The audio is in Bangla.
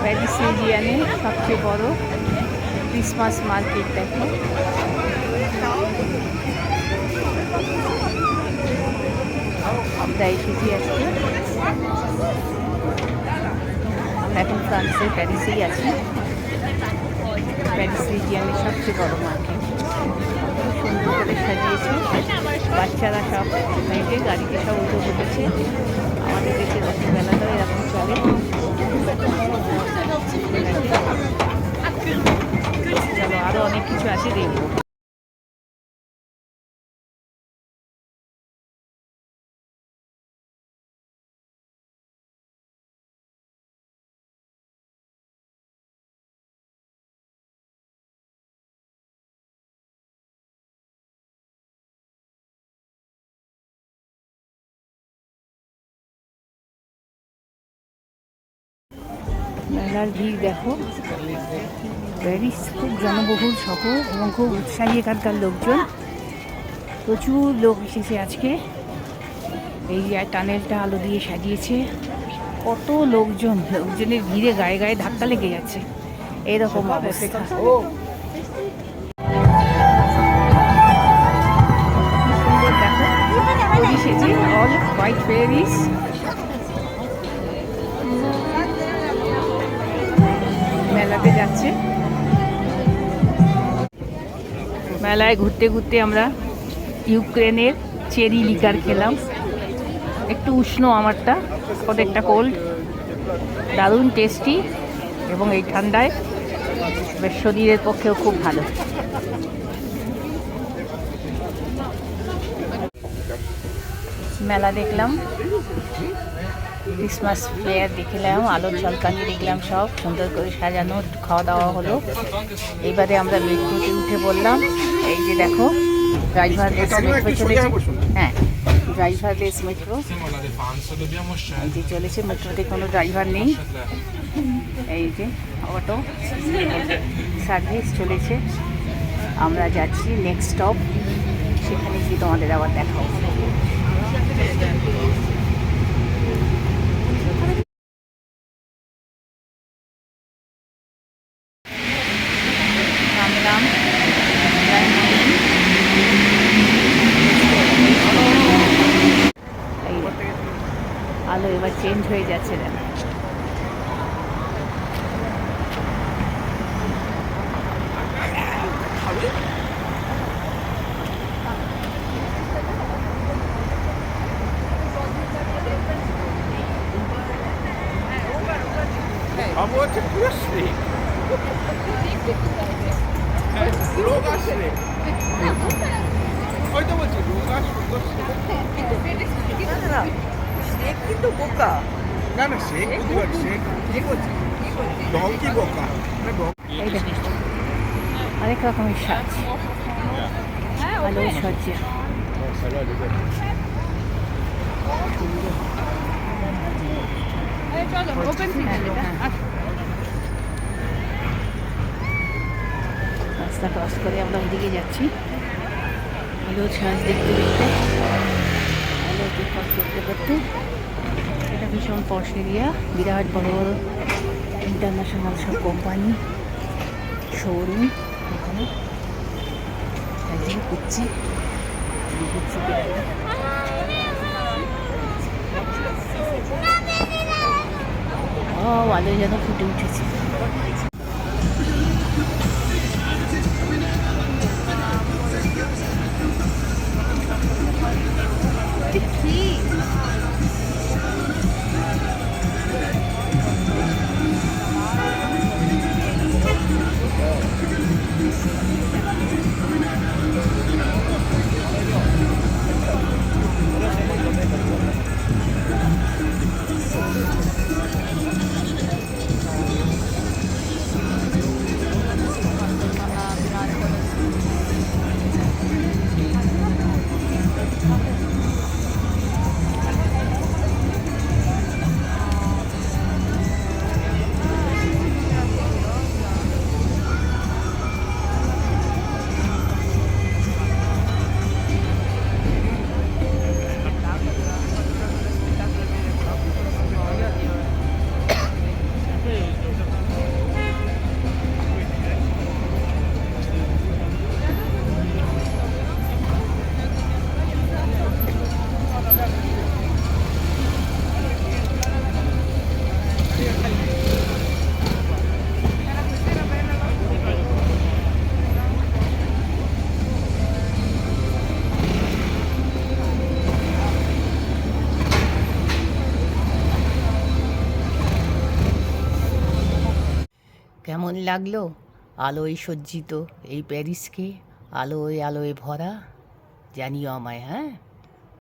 প্যারিস রিজিয়ানে সবচেয়ে বড় ক্রিসমাস মার্কেট দেখো। আমরা এসেছি আজকে, আমরা এখন ফ্রান্সের প্যারিসেই আছি। প্যারিস রিজিয়ানের সবচেয়ে বড় মার্কেট, সুন্দর করে সাজিয়েছে। বাচ্চারা সব মেয়েকে গাড়িতে সব উঠে বসেছে। আমাদের দেশে রাত্রিবেলাটাও এরকম চলে। চলো আরো অনেক কিছু আছে দেখবো। মেলার ভিড় দেখো। প্যারিস খুব জনবহুল শহর এবং খুব উৎসাহী এখানকার লোকজন। প্রচুর লোক এসেছে আজকে। এই যে টানেলটা আলো দিয়ে সাজিয়েছে, কত লোকজন, লোকজনের ভিড়ে গায়ে গায়ে ধাক্কা লেগে যাচ্ছে, এরকম অবস্থা। সুন্দর দেখো, এসেছি অল হোয়াইট প্যারিস। মেলাতে যাচ্ছে। মেলায় ঘুরতে ঘুরতে আমরা ইউক্রেনের চেরি লিকার খেলাম। একটু উষ্ণ আমারটা, ওদেরটা কোল্ড, দারুণ টেস্টি এবং এই ঠান্ডায় বেশ শরীরের পক্ষেও খুব ভালো। মেলা দেখলাম, ক্রিসমাস ফেয়ার দেখলাম, আলোর ঝলকানি দেখলাম, সব সুন্দর করে সাজানো, খাওয়া দাওয়া হলো। এইবারে আমরা মেট্রোতে উঠে বললাম। এই যে দেখো ড্রাইভারলেস মেট্রো চলেছে। হ্যাঁ, ড্রাইভারলেস মেট্রো এই যে চলেছে। মেট্রোতে কোনো ড্রাইভার নেই। এই যে অটো সার্ভিস চলেছে। আমরা যাচ্ছি নেক্সট স্টপ, সেখানে গিয়ে তোমাদের আবার দেখা হবে। আলো এবার চেঞ্জ হয়ে যাচ্ছে দেখো। Aber heute Kursweg. Rogaschweg. Heute বলছি শেখ কিন্তু বোকা। না না শেখ শেখ কি বলছি ডঙ্কি বোকা। অনেক রকমের সাজ, আলো সজ্জা। রাস্তা ক্রস করে আমরা ওইদিকে যাচ্ছি। আলো সাজ দেখতে দেখতে, আলো ক্রস করতে করতে। এটা ভীষণ পশ এরিয়া, বিরাট বড় বড় ইন্টারন্যাশনাল সব কোম্পানি, শোরুম এখানে। ঘুরছি আলো যেন ফুটে উঠেছে। কেমন লাগলো আলোয় সজ্জিত এই প্যারিসকে, আলোয় আলোয় ভরা? জানিও আমায়, হ্যাঁ।